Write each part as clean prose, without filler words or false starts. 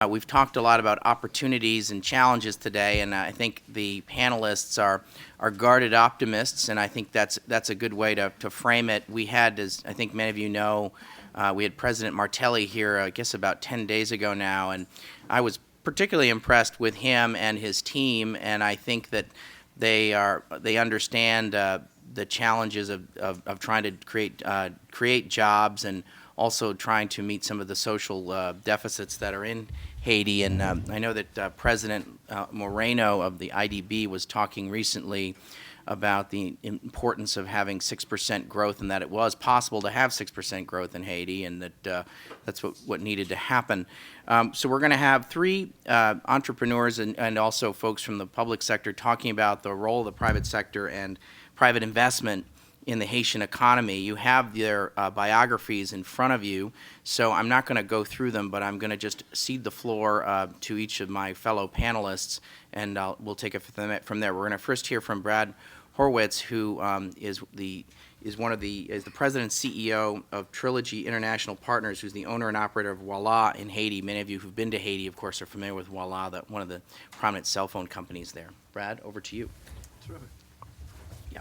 we've talked a lot about opportunities and challenges today, and I think the panelists are guarded optimists, and I think that's a good way to frame it. We had, as I think many of you know, we had President Martelli here, I guess about 10 days ago now, and I was particularly impressed with him and his team, and I think that they understand the challenges of trying to create jobs and also trying to meet some of the social deficits that are in Haiti. And I know that President Moreno of the IDB was talking recently about the importance of having 6% growth, and that it was possible to have 6% growth in Haiti, and that that's what needed to happen. So we're going to have three entrepreneurs and also folks from the public sector talking about the role of the private sector and private investment in the Haitian economy. You have their biographies in front of you, so I'm not going to go through them, but I'm going to just cede the floor to each of my fellow panelists, and we'll take it from there. We're going to first hear from Brad Horwitz, who is the president and CEO of Trilogy International Partners, who's the owner and operator of Voil in Haiti. Many of you who've been to Haiti, of course, are familiar with Voil, one of the prominent cell phone companies there. Brad, over to you. Terrific. Yeah.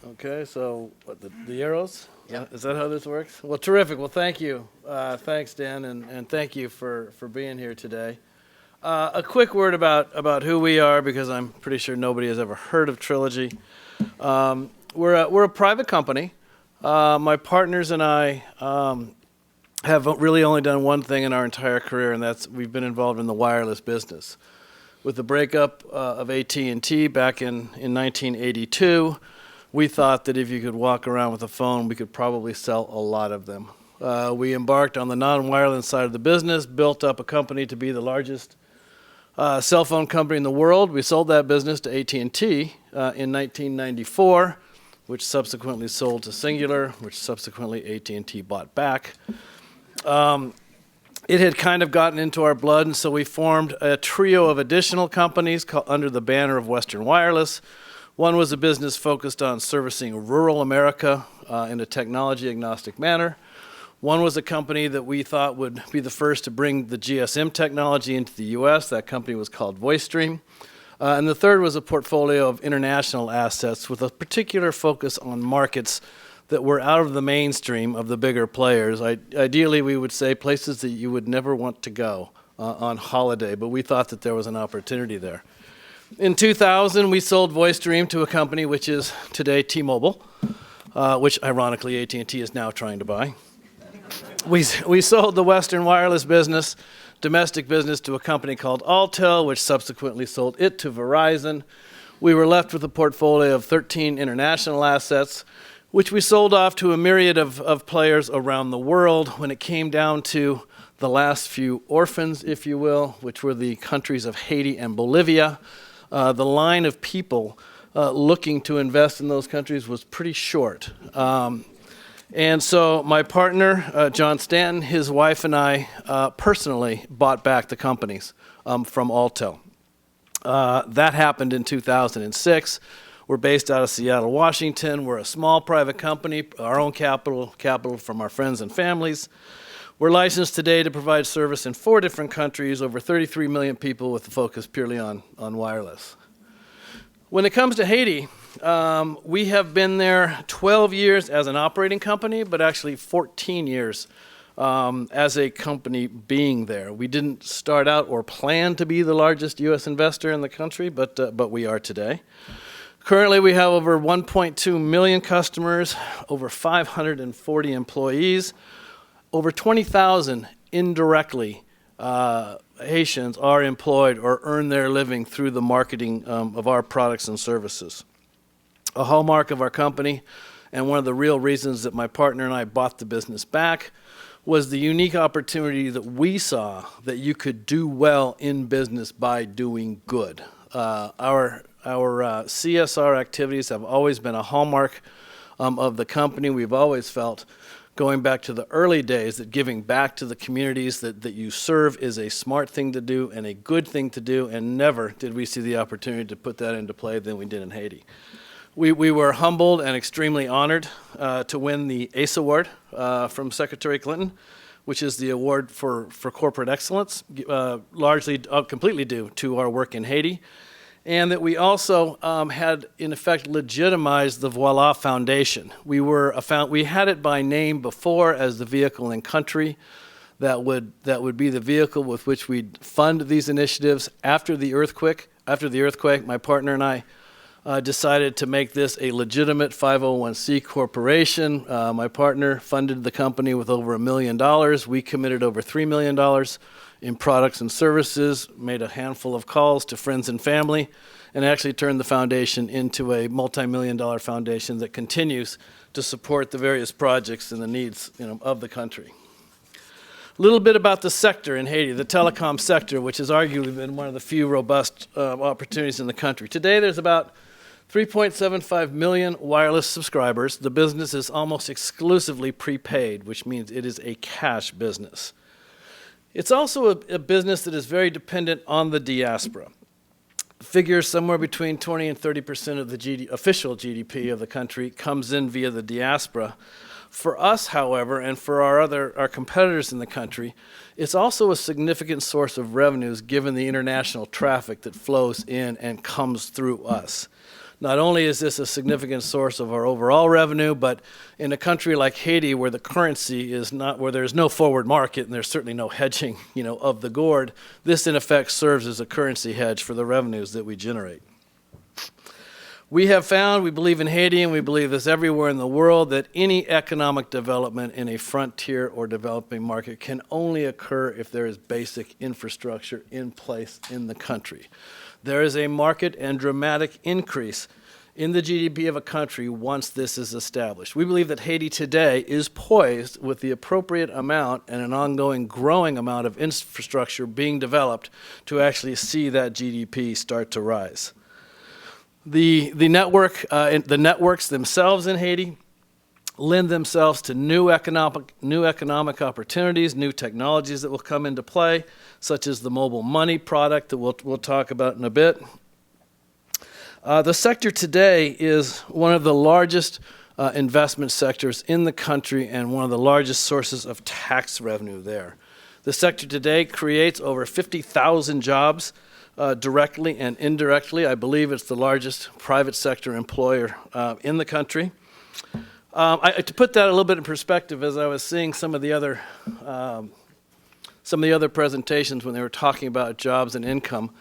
Okay, so what, the arrows? Yeah. Is that how this works? Well, terrific. Well, thank you. Thanks, Dan, and thank you for being here today. A quick word about who we are, because I'm pretty sure nobody has ever heard of Trilogy. We're a private company. My partners and I have really only done one thing in our entire career, and that's we've been involved in the wireless business. With the breakup of AT&T back in 1982, we thought that if you could walk around with a phone, we could probably sell a lot of them. We embarked on the non-wireless side of the business, built up a company to be the largest cell phone company in the world. We sold that business to AT&T in 1994, which subsequently sold to Singular, which subsequently AT&T bought back. It had kind of gotten into our blood, and so we formed a trio of additional companies under the banner of Western Wireless. One was a business focused on servicing rural America in a technology-agnostic manner. One was a company that we thought would be the first to bring the GSM technology into the U.S. That company was called VoiceStream. And the third was a portfolio of international assets with a particular focus on markets that were out of the mainstream of the bigger players. Ideally, we would say places that you would never want to go on holiday, but we thought that there was an opportunity there. In 2000, we sold VoiceStream to a company which is today T-Mobile, which ironically AT&T is now trying to buy. We sold the Western Wireless business, domestic business, to a company called Altel, which subsequently sold it to Verizon. We were left with a portfolio of 13 international assets, which we sold off to a myriad of players around the world. When it came down to the last few orphans, if you will, which were the countries of Haiti and Bolivia, the line of people looking to invest in those countries was pretty short. And so my partner, John Stanton, his wife, and I personally bought back the companies from Altel. That happened in 2006. We're based out of Seattle, Washington. We're a small private company, our own capital from our friends and families. We're licensed today to provide service in 4 different countries, over 33 million people with a focus purely on wireless. When it comes to Haiti, we have been there 12 years as an operating company, but actually 14 years as a company being there. We didn't start out or plan to be the largest U.S. investor in the country, but we are today. Currently, we have over 1.2 million customers, over 540 employees, over 20,000 indirectly Haitians are employed or earn their living through the marketing of our products and services. A hallmark of our company, and one of the real reasons that my partner and I bought the business back, was the unique opportunity that we saw that you could do well in business by doing good. Our CSR activities have always been a hallmark of the company. We've always felt, going back to the early days, that giving back to the communities that you serve is a smart thing to do and a good thing to do, and never did we see the opportunity to put that into play than we did in Haiti. We were humbled and extremely honored to win the ACE Award from Secretary Clinton. which is the award for corporate excellence, completely due to our work in Haiti. And that we also had, in effect, legitimized the Voil Foundation. We had it by name before as the vehicle and country that would be the vehicle with which we'd fund these initiatives. After the earthquake, my partner and I decided to make this a legitimate 501c corporation. My partner funded the company with over $1 million. We committed over $3 million in products and services, made a handful of calls to friends and family, and actually turned the foundation into a multi-million-dollar foundation that continues to support the various projects and the needs, of the country. A little bit about the sector in Haiti, the telecom sector, which has arguably been one of the few robust opportunities in the country. Today, there's about 3.75 million wireless subscribers. The business is almost exclusively prepaid, which means it is a cash business. It's also a business that is very dependent on the diaspora. Figures somewhere between 20 and 30% of the official GDP of the country comes in via the diaspora. For us, however, and for our competitors in the country, it's also a significant source of revenues given the international traffic that flows in and comes through us. Not only is this a significant source of our overall revenue, but in a country like Haiti where the currency is not, where there's no forward market and there's certainly no hedging, of the gourd, this in effect serves as a currency hedge for the revenues that we generate. We have found, we believe in Haiti and we believe this everywhere in the world, that any economic development in a frontier or developing market can only occur if there is basic infrastructure in place in the country. There is a marked and dramatic increase in the GDP of a country once this is established. We believe that Haiti today is poised with the appropriate amount and an ongoing growing amount of infrastructure being developed to actually see that GDP start to rise. The networks themselves in Haiti lend themselves to new economic opportunities, new technologies that will come into play, such as the mobile money product that we'll talk about in a bit. The sector today is one of the largest investment sectors in the country and one of the largest sources of tax revenue there. The sector today creates over 50,000 jobs directly and indirectly. I believe it's the largest private sector employer in the country. To put that a little bit in perspective, as I was seeing some of the other presentations when they were talking about jobs and income,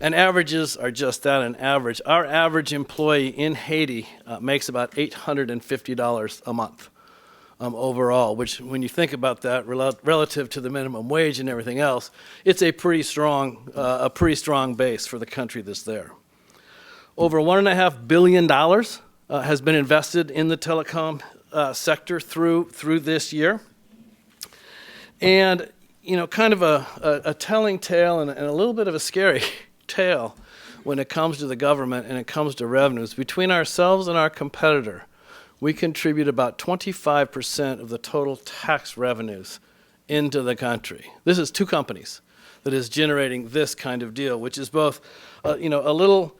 and averages are just that, an average. Our average employee in Haiti makes about $850 a month overall, which when you think about that relative to the minimum wage and everything else, it's a pretty strong base for the country that's there. Over $1.5 billion has been invested in the telecom sector through this year. And, kind of a telling tale and a little bit of a scary tale when it comes to the government and it comes to revenues. Between ourselves and our competitor, we contribute about 25% of the total tax revenues into the country. This is two companies that is generating this kind of deal, which is both, a little...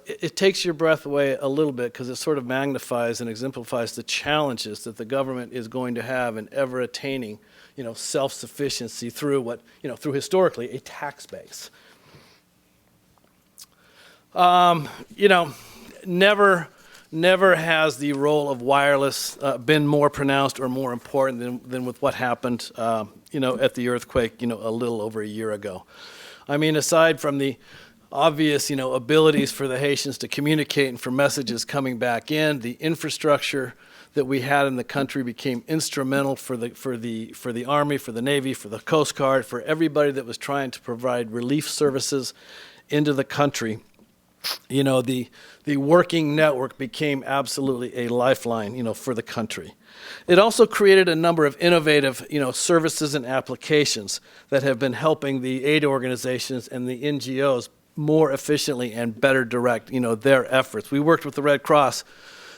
it takes your breath away a little bit because it sort of magnifies and exemplifies the challenges that the government is going to have in ever attaining, self-sufficiency through through historically a tax base. Never has the role of wireless been more pronounced or more important than with what happened, at the earthquake, a little over a year ago. I mean, aside from the obvious, abilities for the Haitians to communicate and for messages coming back in, the infrastructure that we had in the country became instrumental for the Army, for the Navy, for the Coast Guard, for everybody that was trying to provide relief services into the country. The working network became absolutely a lifeline, for the country. It also created a number of innovative, services and applications that have been helping the aid organizations and the NGOs more efficiently and better direct, their efforts. We worked with the Red Cross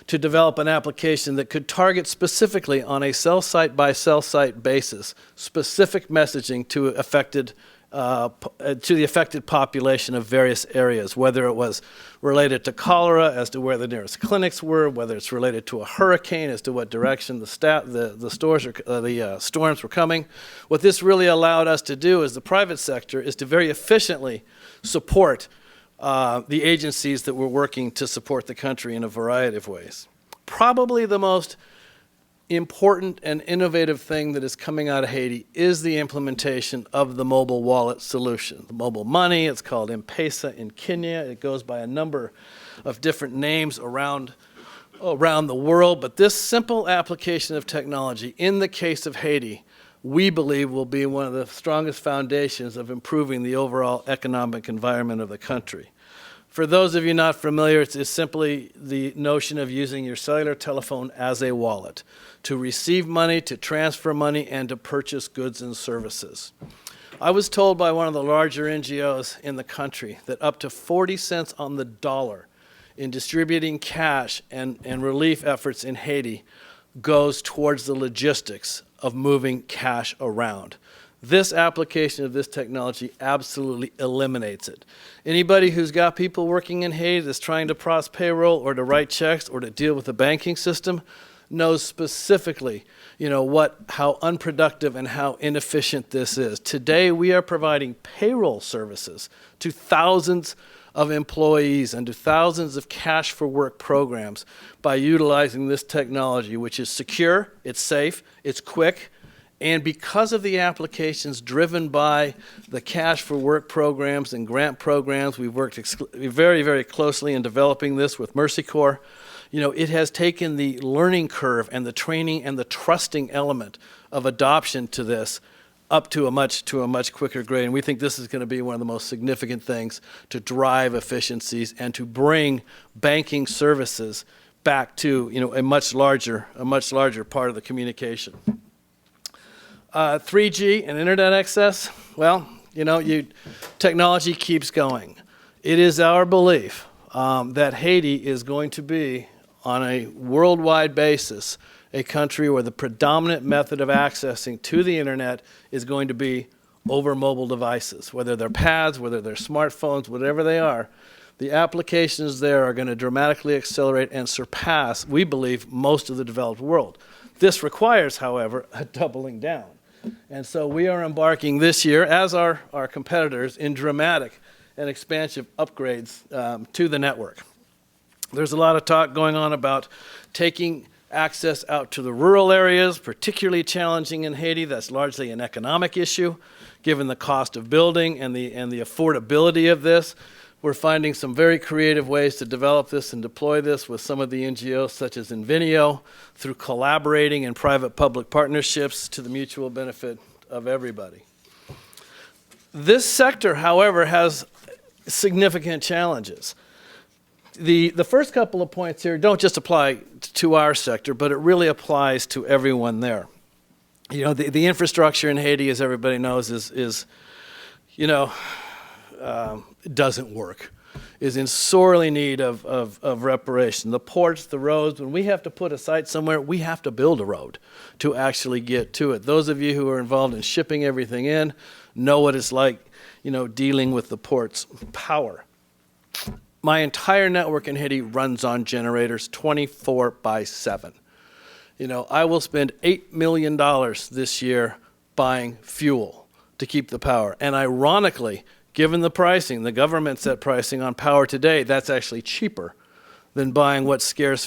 to develop an application that could target specifically on a cell site by cell site basis specific messaging to affected to the affected population of various areas, whether it was related to cholera as to where the nearest clinics were, whether it's related to a hurricane as to what direction the storms were coming. What this really allowed us to do as the private sector is to very efficiently support the agencies that were working to support the country in a variety of ways. Probably the most important and innovative thing that is coming out of Haiti is the implementation of the mobile wallet solution. The mobile money, it's called M-Pesa in Kenya. It goes by a number of different names around the world, but this simple application of technology, in the case of Haiti, we believe will be one of the strongest foundations of improving the overall economic environment of the country. For those of you not familiar, it's simply the notion of using your cellular telephone as a wallet to receive money, to transfer money, and to purchase goods and services. I was told by one of the larger NGOs in the country that up to 40 cents on the dollar in distributing cash and relief efforts in Haiti goes towards the logistics of moving cash around. This application of this technology absolutely eliminates it. Anybody who's got people working in Haiti that's trying to process payroll or to write checks or to deal with the banking system knows specifically, how unproductive and how inefficient this is. Today, we are providing payroll services to thousands of employees and to thousands of cash for work programs by utilizing this technology, which is secure, it's safe, it's quick, and because of the applications driven by the cash for work programs and grant programs, we've worked very, very closely in developing this with Mercy Corps. It has taken the learning curve and the training and the trusting element of adoption to this up to a much quicker grade. And we think this is going to be one of the most significant things to drive efficiencies and to bring banking services back to a much larger part of the communication. 3G and internet access, technology keeps going. It is our belief that Haiti is going to be, on a worldwide basis, a country where the predominant method of accessing to the internet is going to be over mobile devices, whether they're pads, whether they're smartphones, whatever they are. The applications there are going to dramatically accelerate and surpass, we believe, most of the developed world. This requires, however, a doubling down. And so we are embarking this year, as are our competitors, in dramatic and expansive upgrades to the network. There's a lot of talk going on about taking access out to the rural areas, particularly challenging in Haiti. That's largely an economic issue, given the cost of building and the affordability of this. We're finding some very creative ways to develop this and deploy this with some of the NGOs, such as Invenio, through collaborating in private-public partnerships to the mutual benefit of everybody. This sector, however, has significant challenges. The first couple of points here don't just apply to our sector, but it really applies to everyone there. The infrastructure in Haiti, as everybody knows, doesn't work, is in sorely need of reparation. The ports, the roads, when we have to put a site somewhere, we have to build a road to actually get to it. Those of you who are involved in shipping everything in know what it's like, dealing with the port's power. My entire network in Haiti runs on generators 24/7. I will spend $8 million this year buying fuel to keep the power. And ironically, given the pricing, the government set pricing on power today, that's actually cheaper than buying what scarce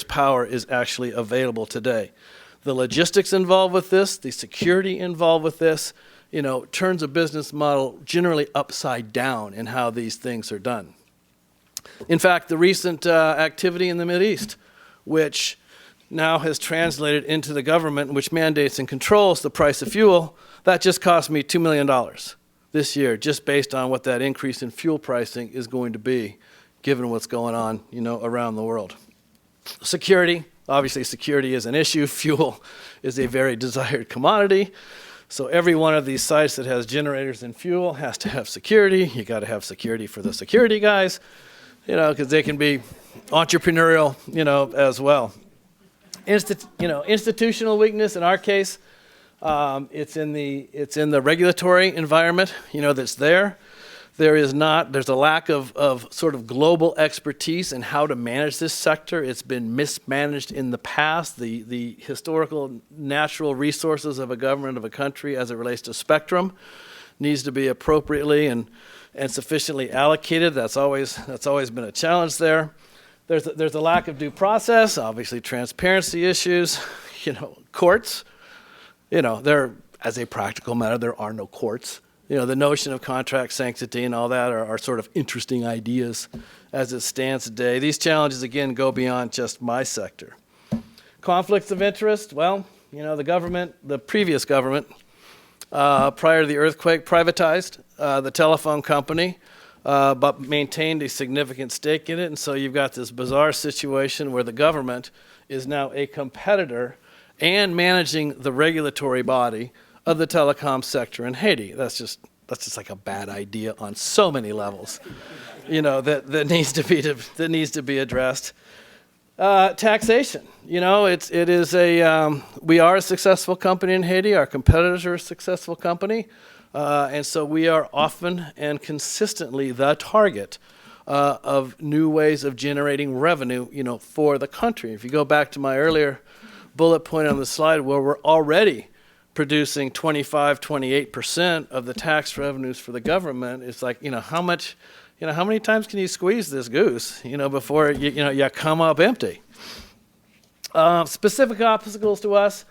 power is actually available today. The logistics involved with this, the security involved with this, turns a business model generally upside down in how these things are done. In fact, the recent activity in the Mideast, which now has translated into the government, which mandates and controls the price of fuel, that just cost me $2 million this year, just based on what that increase in fuel pricing is going to be, given what's going on, around the world. Security, obviously security is an issue. Fuel is a very desired commodity. So every one of these sites that has generators and fuel has to have security. You got to have security for the security guys, because they can be entrepreneurial, as well. Institutional weakness in our case, It's in the regulatory environment, that's there. There's a lack of sort of global expertise in how to manage this sector. It's been mismanaged in the past. The historical natural resources of a government, of a country, as it relates to spectrum, needs to be appropriately and sufficiently allocated. That's always been a challenge there. There's a lack of due process, obviously transparency issues, courts. As a practical matter, there are no courts. The notion of contract sanctity and all that are sort of interesting ideas as it stands today. These challenges, again, go beyond just my sector. Conflicts of interest, well, the previous government, prior to the earthquake, privatized the telephone company, but maintained a significant stake in it. And so you've got this bizarre situation where the government is now a competitor and managing the regulatory body of the telecom sector in Haiti. That's just like a bad idea on so many levels, that needs to be addressed. Taxation, we are a successful company in Haiti. Our competitors are a successful company, and so we are often and consistently the target of new ways of generating revenue, for the country. If you go back to my earlier bullet point on the slide, where we're already producing 28% of the tax revenues for the government, it's like, how many times can you squeeze this goose, before you come up empty? Specific obstacles to us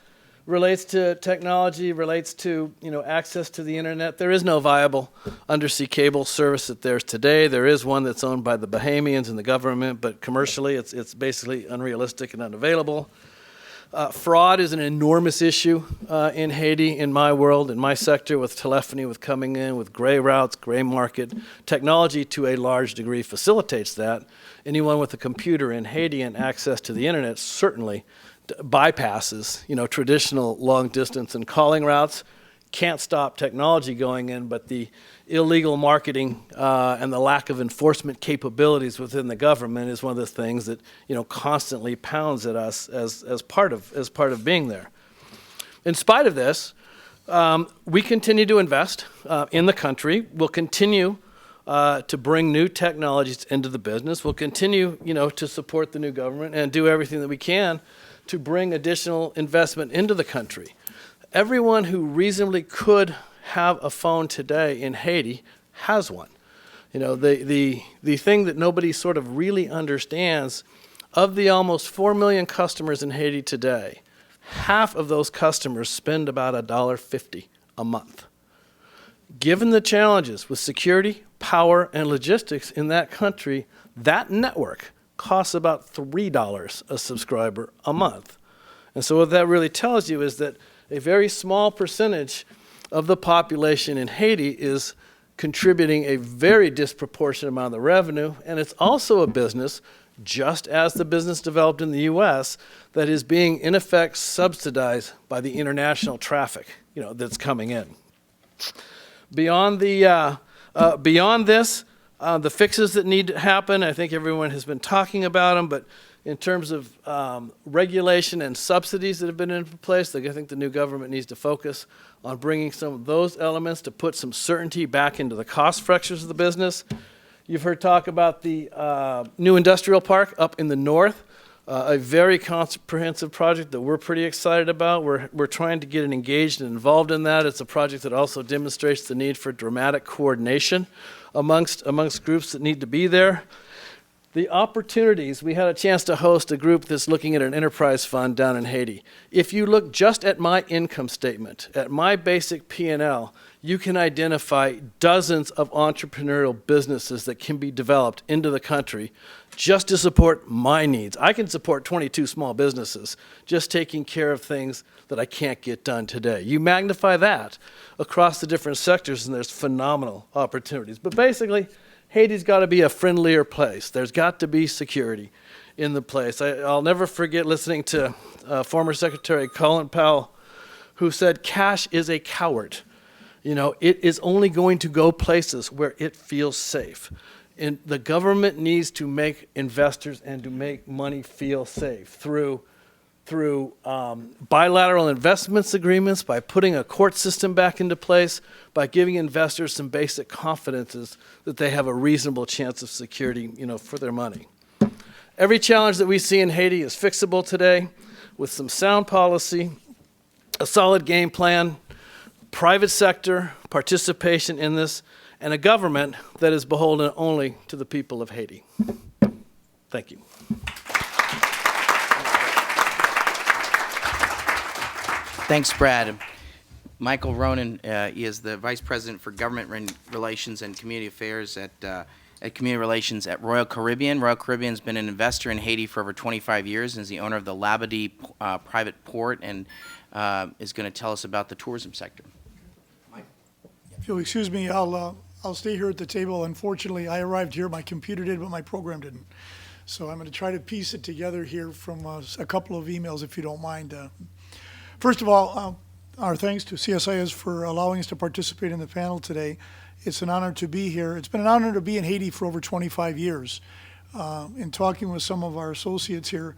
relates to technology, relates to, access to the internet. There is no viable undersea cable service that there's today. There is one that's owned by the Bahamians and the government, but commercially it's basically unrealistic and unavailable. Fraud is an enormous issue in Haiti, in my world, in my sector, with telephony, with coming in, with gray routes, gray market. Technology, to a large degree, facilitates that. Anyone with a computer in Haiti and access to the internet certainly bypasses, traditional long distance and calling routes. Can't stop technology going in, but the illegal marketing and the lack of enforcement capabilities within the government is one of the things that constantly pounds at us as part of being there. In spite of this, we continue to invest in the country. We'll continue to bring new technologies into the business. We'll continue, to support the new government and do everything that we can to bring additional investment into the country. Everyone who reasonably could have a phone today in Haiti has one. The thing that nobody sort of really understands, of the almost 4 million customers in Haiti today, half of those customers spend about $1.50 a month. Given the challenges with security, power, and logistics in that country, that network costs about $3 a subscriber a month. And so what that really tells you is that a very small percentage of the population in Haiti is contributing a very disproportionate amount of the revenue, and it's also a business, just as the business developed in the U.S., that is being, in effect, subsidized by the international traffic, that's coming in. Beyond this, the fixes that need to happen, I think everyone has been talking about them, but in terms of regulation and subsidies that have been in place, I think the new government needs to focus on bringing some of those elements to put some certainty back into the cost structures of the business. You've heard talk about the new industrial park up in the north, a very comprehensive project that we're pretty excited about. We're trying to get engaged and involved in that. It's a project that also demonstrates the need for dramatic coordination amongst groups that need to be there. The opportunities, we had a chance to host a group that's looking at an enterprise fund down in Haiti. If you look just at my income statement, at my basic P&L, you can identify dozens of entrepreneurial businesses that can be developed into the country just to support my needs. I can support 22 small businesses just taking care of things that I can't get done today. You magnify that across the different sectors and there's phenomenal opportunities. But basically, Haiti's got to be a friendlier place. There's got to be security in the place. I'll never forget listening to former Secretary Colin Powell, who said, cash is a coward. It is only going to go places where it feels safe. And the government needs to make investors and to make money feel safe through through bilateral investments agreements, by putting a court system back into place, by giving investors some basic confidences that they have a reasonable chance of security, for their money. Every challenge that we see in Haiti is fixable today with some sound policy, a solid game plan, private sector participation in this, and a government that is beholden only to the people of Haiti. Thank you. Thanks, Brad. Michael Ronan is the Vice President for Government Relations and Community Affairs at Community Relations at Royal Caribbean. Royal Caribbean has been an investor in Haiti for over 25 years and is the owner of the Labadee private port and is going to tell us about the tourism sector. If you'll excuse me, I'll stay here at the table. Unfortunately, I arrived here, my computer did, but my program didn't. So I'm going to try to piece it together here from a couple of emails, if you don't mind. First of all, our thanks to CSIS for allowing us to participate in the panel today. It's an honor to be here. It's been an honor to be in Haiti for over 25 years. In talking with some of our associates here,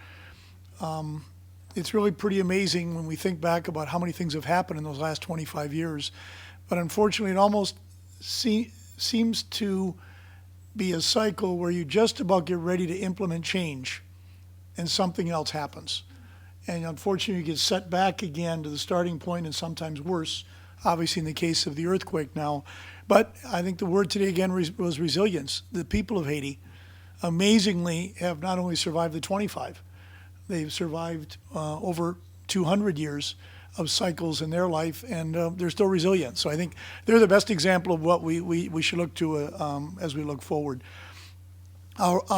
it's really pretty amazing when we think back about how many things have happened in those last 25 years. But unfortunately, it almost seems to be a cycle where you just about get ready to implement change and something else happens. And unfortunately, you get set back again to the starting point and sometimes worse, obviously in the case of the earthquake now. But I think the word today again was resilience. The people of Haiti amazingly have not only survived the 25, they've survived over 200 years of cycles in their life, and they're still resilient. So I think they're the best example of what we should look to as we look forward.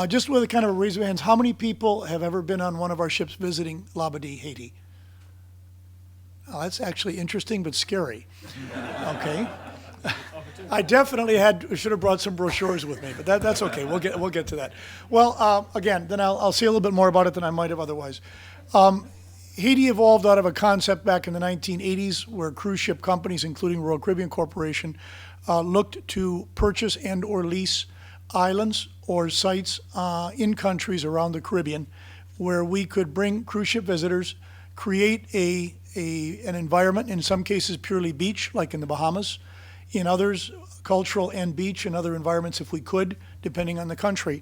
Just with a kind of a raise of hands, how many people have ever been on one of our ships visiting Labadee, Haiti? Oh, that's actually interesting but scary. Okay. I definitely should have brought some brochures with me, but that's okay. We'll get to that. Well, again, then I'll say a little bit more about it than I might have otherwise. Haiti evolved out of a concept back in the 1980s where cruise ship companies, including Royal Caribbean Corporation, looked to purchase and or lease islands or sites in countries around the Caribbean where we could bring cruise ship visitors, create an environment, in some cases purely beach, like in the Bahamas, in others cultural and beach and other environments if we could, depending on the country.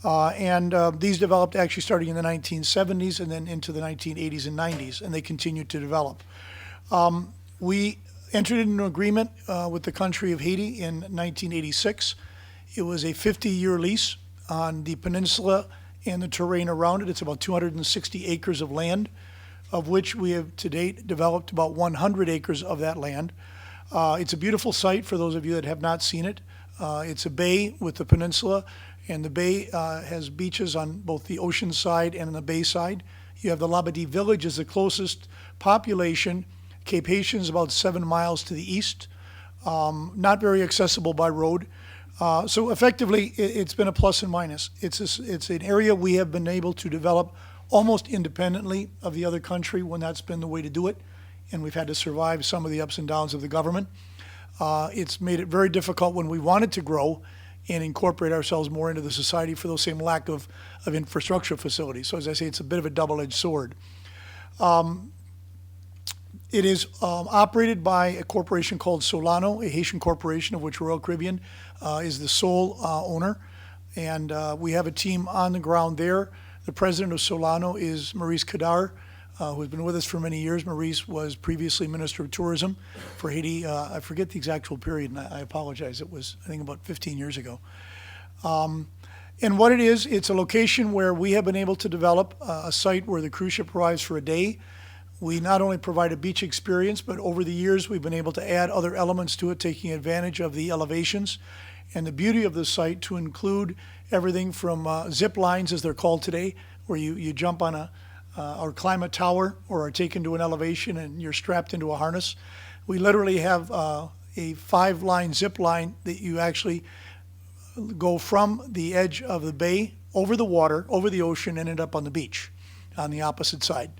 These developed actually starting in the 1970s and then into the 1980s and 90s, and they continued to develop. We entered into an agreement with the country of Haiti in 1986. It was a 50-year lease on the peninsula and the terrain around it. It's about 260 acres of land, of which we have to date developed about 100 acres of that land. It's a beautiful site for those of you that have not seen it. It's a bay with the peninsula, and the bay has beaches on both the ocean side and on the bay side. You have the Labadee village as the closest population. Cape Haitian is about 7 miles to the east, not very accessible by road. So effectively, it's been a plus and minus. It's an area we have been able to develop almost independently of the other country when that's been the way to do it, and we've had to survive some of the ups and downs of the government. It's made it very difficult when we wanted to grow and incorporate ourselves more into the society for those same lack of infrastructure facilities. So as I say, it's a bit of a double-edged sword. It is operated by a corporation called Solano, a Haitian corporation of which Royal Caribbean is the sole owner. And we have a team on the ground there. The president of Solano is Maurice Kadar, who has been with us for many years. Maurice was previously Minister of Tourism for Haiti. I forget the exact period, and I apologize. It was, I think, about 15 years ago. And what it is, it's a location where we have been able to develop a site where the cruise ship arrives for a day. We not only provide a beach experience, but over the years we've been able to add other elements to it, taking advantage of the elevations and the beauty of the site to include everything from zip lines, as they're called today, where you jump on or climb a tower or are taken to an elevation and you're strapped into a harness. We literally have a 5-line zip line that you actually go from the edge of the bay over the water, over the ocean, and end up on the beach on the opposite side.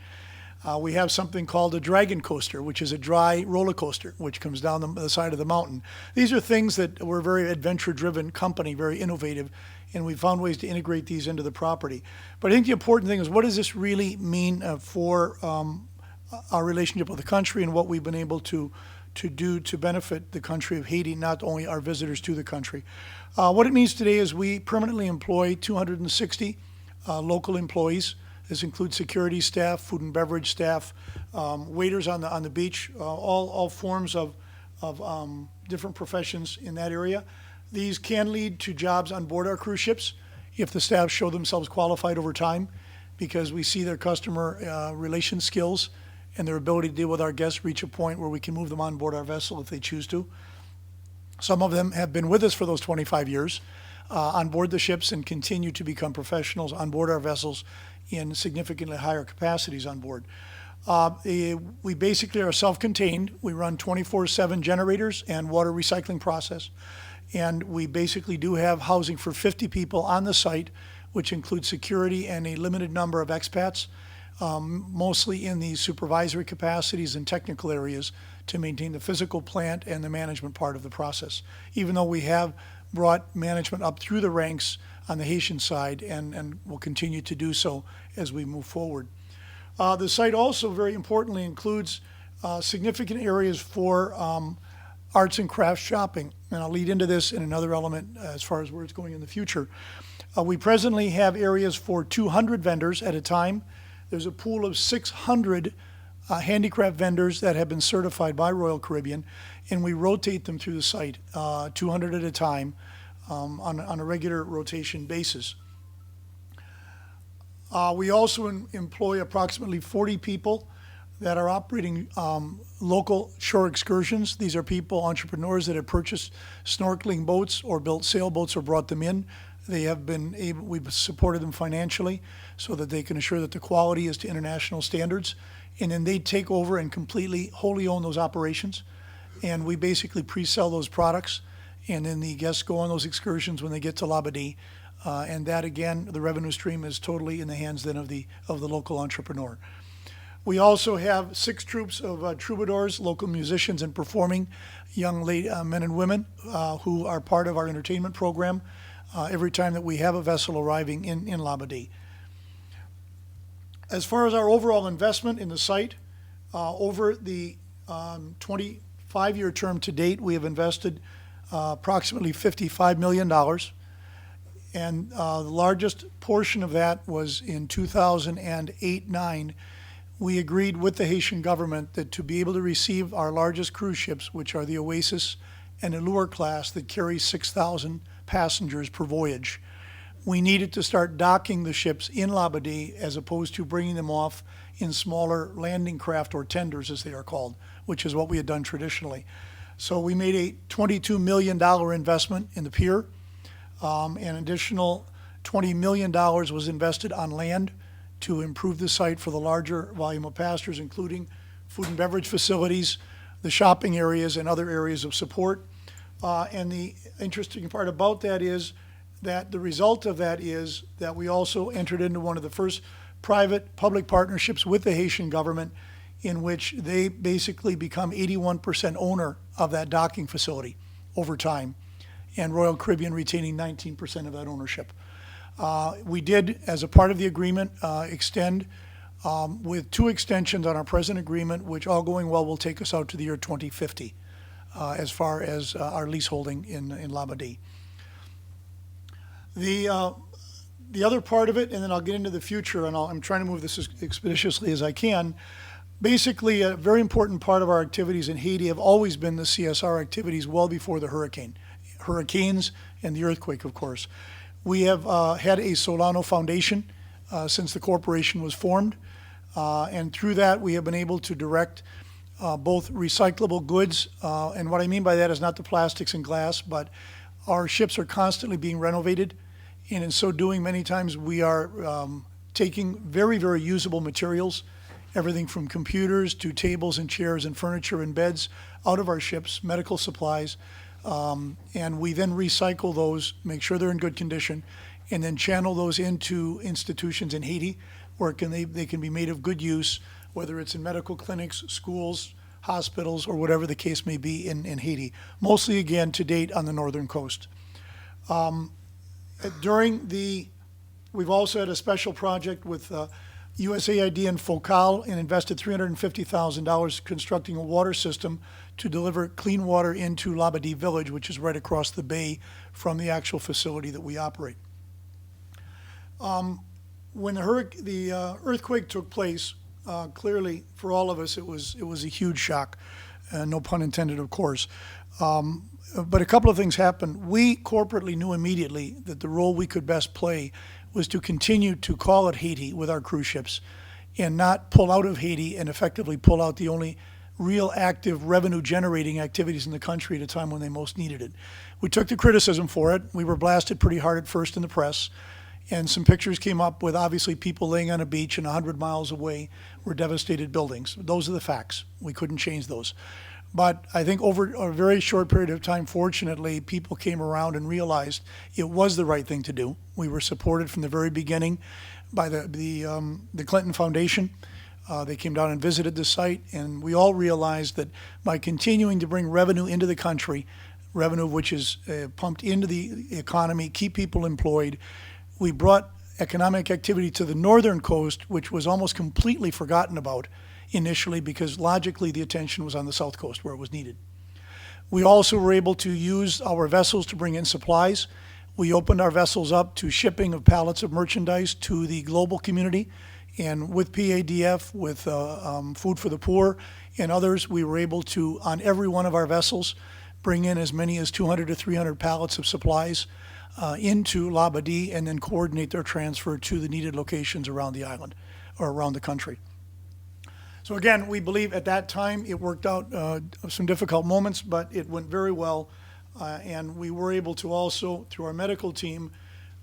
We have something called a dragon coaster, which is a dry roller coaster, which comes down the side of the mountain. These are things that we're a very adventure-driven company, very innovative, and we found ways to integrate these into the property. But I think the important thing is, what does this really mean for our relationship with the country, and what we've been able to do to benefit the country of Haiti, not only our visitors to the country. What it means today is we permanently employ 260 local employees. This includes security staff, food and beverage staff, waiters on the beach, all forms of different professions in that area. These can lead to jobs on board our cruise ships if the staff show themselves qualified over time, because we see their customer relation skills and their ability to deal with our guests reach a point where we can move them on board our vessel if they choose to. Some of them have been with us for those 25 years on board the ships and continue to become professionals on board our vessels in significantly higher capacities on board. We basically are self-contained. We run 24/7 generators and water recycling process. And we basically do have housing for 50 people on the site, which includes security and a limited number of expats, mostly in the supervisory capacities and technical areas to maintain the physical plant and the management part of the process, even though we have brought management up through the ranks on the Haitian side and will continue to do so as we move forward. The site also, very importantly, includes significant areas for arts and crafts shopping, and I'll lead into this in another element as far as where it's going in the future. We presently have areas for 200 vendors at a time. There's a pool of 600 handicraft vendors that have been certified by Royal Caribbean, and we rotate them through the site, 200 at a time, on a regular rotation basis. We also employ approximately 40 people that are operating local shore excursions. These are people, entrepreneurs, that have purchased snorkeling boats or built sailboats or brought them in. They have been able, we've supported them financially so that they can assure that the quality is to international standards. And then they take over and completely, wholly own those operations. And we basically pre-sell those products. And then the guests go on those excursions when they get to Labadee. And that, again, the revenue stream is totally in the hands then of the local entrepreneur. We also have 6 troops of troubadours, local musicians, and performing young men and women who are part of our entertainment program every time that we have a vessel arriving in Labadee. As far as our overall investment in the site, over the 25-year term to date, we have invested approximately $55 million. And the largest portion of that was in 2008-9. We agreed with the Haitian government that to be able to receive our largest cruise ships, which are the Oasis and Allure class that carry 6,000 passengers per voyage, we needed to start docking the ships in Labadee as opposed to bringing them off in smaller landing craft, or tenders as they are called, which is what we had done traditionally. So we made a $22 million investment in the pier. An additional $20 million was invested on land to improve the site for the larger volume of passengers, including food and beverage facilities, the shopping areas, and other areas of support. And the interesting part about that is that the result of that is that we also entered into one of the first private-public partnerships with the Haitian government, in which they basically become 81% owner of that docking facility over time, and Royal Caribbean retaining 19% of that ownership. We did, as a part of the agreement, extend with 2 extensions on our present agreement, which, all going well, will take us out to the year 2050 as far as our leaseholding in Labadee. The other part of it, and then I'll get into the future, and I'm trying to move this as expeditiously as I can. Basically, a very important part of our activities in Haiti have always been the CSR activities well before the hurricanes and the earthquake, of course. We have had a Solano Foundation since the corporation was formed, and through that we have been able to direct both recyclable goods, and what I mean by that is not the plastics and glass, but our ships are constantly being renovated, and in so doing, many times we are taking very, very usable materials, everything from computers to tables and chairs and furniture and beds out of our ships, medical supplies, and we then recycle those, make sure they're in good condition, and then channel those into institutions in Haiti where they can be made of good use, whether it's in medical clinics, schools, hospitals, or whatever the case may be in Haiti. Mostly, again, to date on the northern coast. We've also had a special project with USAID and FOCAL and invested $350,000 constructing a water system to deliver clean water into Labadee Village, which is right across the bay from the actual facility that we operate. When the earthquake took place, clearly for all of us it was a huge shock, no pun intended, of course. But a couple of things happened. We corporately knew immediately that the role we could best play was to continue to call at Haiti with our cruise ships and not pull out of Haiti and effectively pull out the only real active revenue generating activities in the country at a time when they most needed it. We took the criticism for it. We were blasted pretty hard at first in the press, and some pictures came up with obviously people laying on a beach and 100 miles away were devastated buildings. Those are the facts. We couldn't change those. But I think over a very short period of time, fortunately, people came around and realized it was the right thing to do. We were supported from the very beginning by the Clinton Foundation. They came down and visited the site, and we all realized that by continuing to bring revenue into the country, revenue which is pumped into the economy, keep people employed, we brought economic activity to the northern coast, which was almost completely forgotten about initially because logically the attention was on the south coast where it was needed. We also were able to use our vessels to bring in supplies. We opened our vessels up to shipping of pallets of merchandise to the global community, and with PADF, with Food for the Poor and others, we were able to, on every one of our vessels, bring in as many as 200 to 300 pallets of supplies into Labadee and then coordinate their transfer to the needed locations around the island or around the country. So again, we believe at that time it worked out some difficult moments, but it went very well. And we were able to also, through our medical team,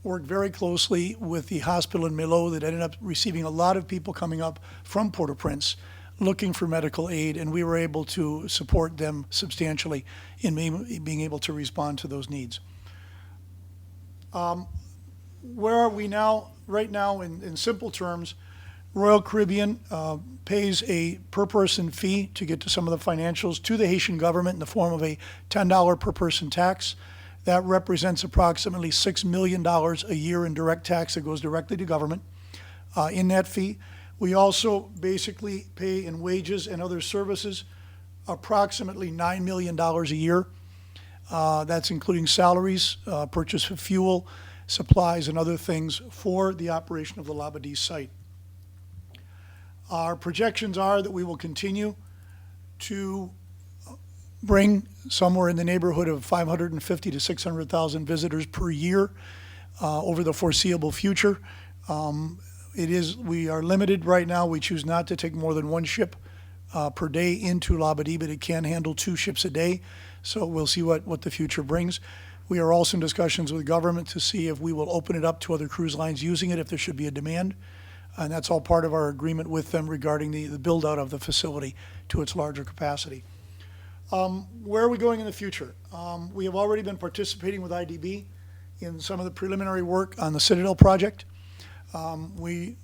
work very closely with the hospital in Milo that ended up receiving a lot of people coming up from Port-au-Prince looking for medical aid, and we were able to support them substantially in being able to respond to those needs. Where are we now? Right now, in simple terms, Royal Caribbean pays a per-person fee to get to some of the financials to the Haitian government in the form of a $10 per person tax. That represents approximately $6 million a year in direct tax that goes directly to government in that fee. We also basically pay in wages and other services approximately $9 million a year. That's including salaries, purchase of fuel, supplies, and other things for the operation of the Labadee site. Our projections are that we will continue to bring somewhere in the neighborhood of 550 to 600,000 visitors per year over the foreseeable future. We are limited right now. We choose not to take more than one ship per day into Labadee, but it can handle 2 ships a day. So we'll see what the future brings. We are also in discussions with government to see if we will open it up to other cruise lines using it if there should be a demand. And that's all part of our agreement with them regarding the build-out of the facility to its larger capacity. Where are we going in the future? We have already been participating with IDB in some of the preliminary work on the Citadel project. We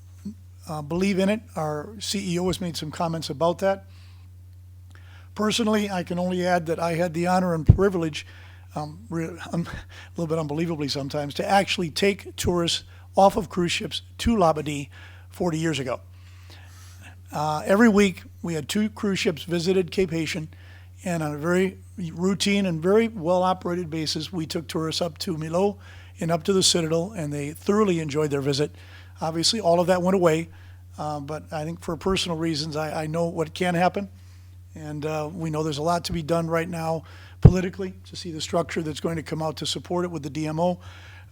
believe in it. Our CEO has made some comments about that. Personally, I can only add that I had the honor and privilege, a little bit unbelievably sometimes, to actually take tourists off of cruise ships to Labadee 40 years ago. Every week, we had 2 cruise ships visited Cape Haitian, and on a very routine and very well-operated basis, we took tourists up to Milo and up to the Citadel, and they thoroughly enjoyed their visit. Obviously, all of that went away, but I think for personal reasons, I know what can happen, and we know there's a lot to be done right now politically to see the structure that's going to come out to support it with the DMO.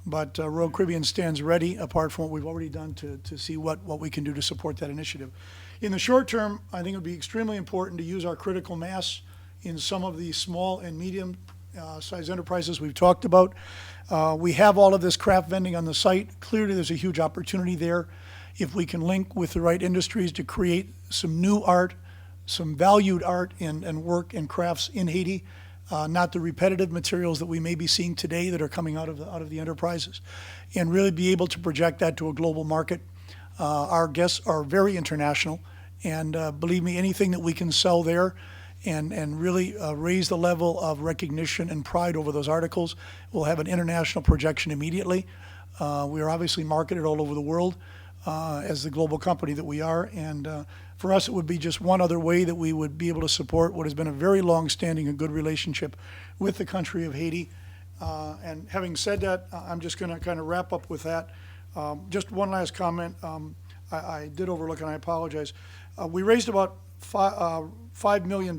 But Royal Caribbean stands ready, apart from what we've already done, to see what we can do to support that initiative. In the short term, I think it would be extremely important to use our critical mass in some of the small and medium size enterprises we've talked about. We have all of this craft vending on the site. Clearly, there's a huge opportunity there. If we can link with the right industries to create some new art, some valued art and work and crafts in Haiti, not the repetitive materials that we may be seeing today that are coming out of the enterprises, and really be able to project that to a global market. Our guests are very international, and believe me, anything that we can sell there and really raise the level of recognition and pride over those articles. We'll have an international projection immediately. We are obviously marketed all over the world as the global company that we are, and for us it would be just one other way that we would be able to support what has been a very long-standing and good relationship with the country of Haiti. And having said that, I'm just going to kind of wrap up with that. Just one last comment. I did overlook, and I apologize. We raised about $5 million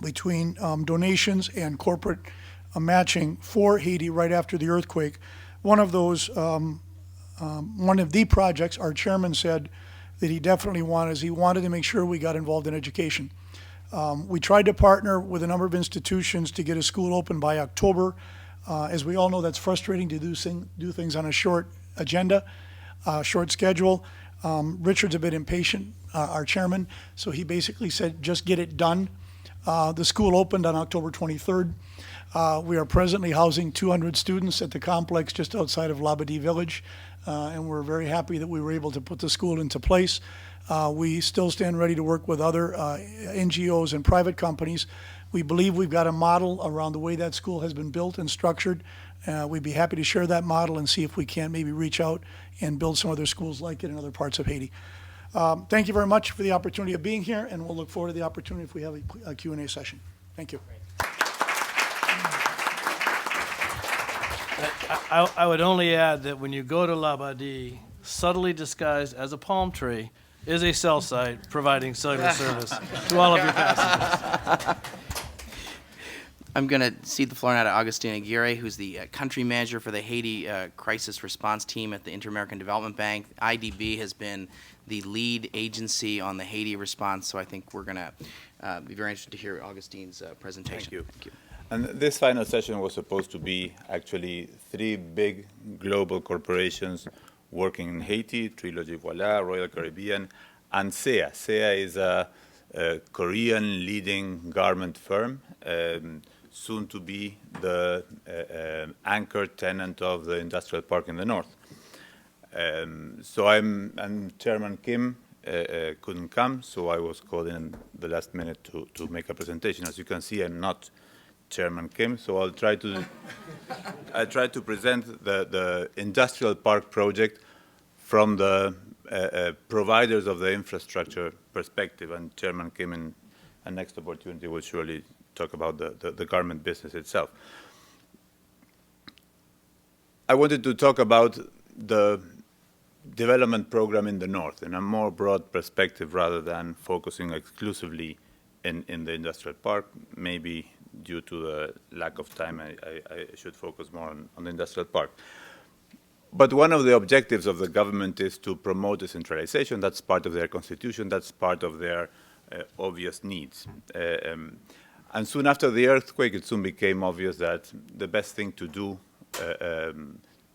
between donations and corporate matching for Haiti right after the earthquake. One of those, one of the projects, our chairman said that he definitely wanted, is he wanted to make sure we got involved in education. We tried to partner with a number of institutions to get a school open by October. As we all know, that's frustrating to do things on a short agenda, short schedule. Richard's a bit impatient, our chairman, so he basically said, just get it done. The school opened on October 23rd. We are presently housing 200 students at the complex just outside of Labadie Village, and we're very happy that we were able to put the school into place. We still stand ready to work with other NGOs and private companies. We believe we've got a model around the way that school has been built and structured. We'd be happy to share that model and see if we can maybe reach out and build some other schools like it in other parts of Haiti. Thank you very much for the opportunity of being here, and we'll look forward to the opportunity if we have a Q&A session. Thank you. I would only add that when you go to Labadie, subtly disguised as a palm tree is a cell site providing cellular service to all of your passengers. I'm going to cede the floor now to Agustin Aguerre, who's the country manager for the Haiti crisis response team at the Inter-American Development Bank. IDB has been the lead agency on the Haiti response, so I think we're going to be very interested to hear Augustin's presentation. Thank you. And this final session was supposed to be actually 3 big global corporations working in Haiti: Trilogy, Voil, Royal Caribbean, and CSIS. CSIS is a Korean leading garment firm, soon to be the anchor tenant of the industrial park in the north. So I'm Chairman Kim couldn't come, so I was called in the last minute to make a presentation. As you can see, I'm not Chairman Kim, so I'll try to present the industrial park project from the providers of the infrastructure perspective, and Chairman Kim in a next opportunity will surely talk about the garment business itself. I wanted to talk about the development program in the north in a more broad perspective rather than focusing exclusively in the industrial park. Maybe due to the lack of time, I should focus more on the industrial park. But one of the objectives of the government is to promote decentralization. That's part of their constitution. That's part of their obvious needs. And soon after the earthquake, it soon became obvious that the best thing to do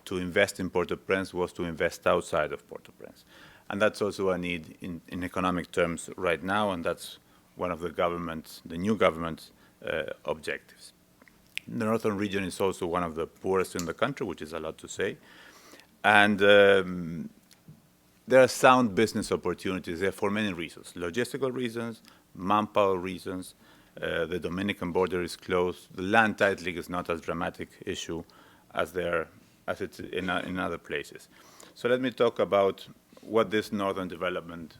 to invest in Port-au-Prince was to invest outside of Port-au-Prince. And that's also a need in economic terms right now, and that's one of the new government's objectives. The northern region is also one of the poorest in the country, which is a lot to say. And there are sound business opportunities there for many reasons: logistical reasons, manpower reasons. The Dominican border is closed. The land titling is not as dramatic issue as it's in other places. So let me talk about what this Northern Development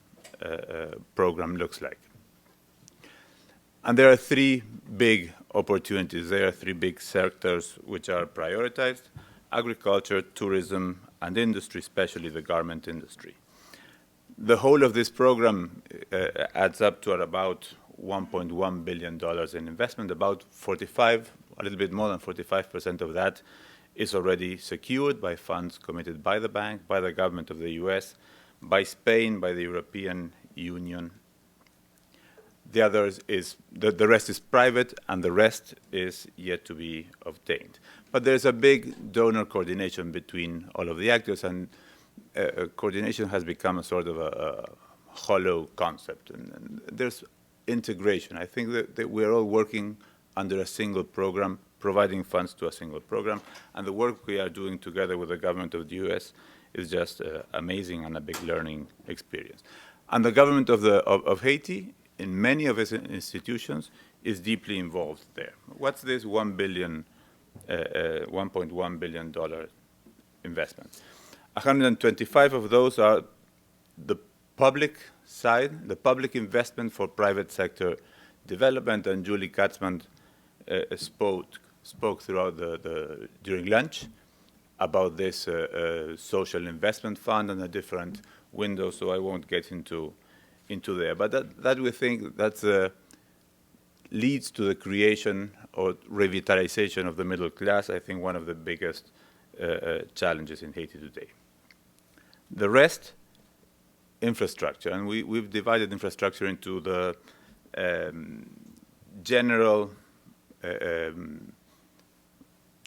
Program looks like. And there are 3 big opportunities. There are 3 big sectors which are prioritized: agriculture, tourism, and industry, especially the garment industry. The whole of this program adds up to about $1.1 billion in investment. About a little bit more than 45% of that is already secured by funds committed by the bank, by the government of the US, by Spain, by the European Union. The rest is private, and the rest is yet to be obtained. But there's a big donor coordination between all of the actors, and coordination has become a sort of a hollow concept. And there's integration. I think that we're all working under a single program, providing funds to a single program, and the work we are doing together with the government of the US is just amazing and a big learning experience. And the government of Haiti in many of its institutions is deeply involved there. What's this $1.1 billion investment? 125 of those are the public side, the public investment for private sector development, and Julie Katzmann spoke throughout during lunch about this social investment fund and the different windows, so I won't get into there. But that we think that's leads to the creation or revitalization of the middle class, I think one of the biggest challenges in Haiti today. The rest, infrastructure, and we've divided infrastructure into the general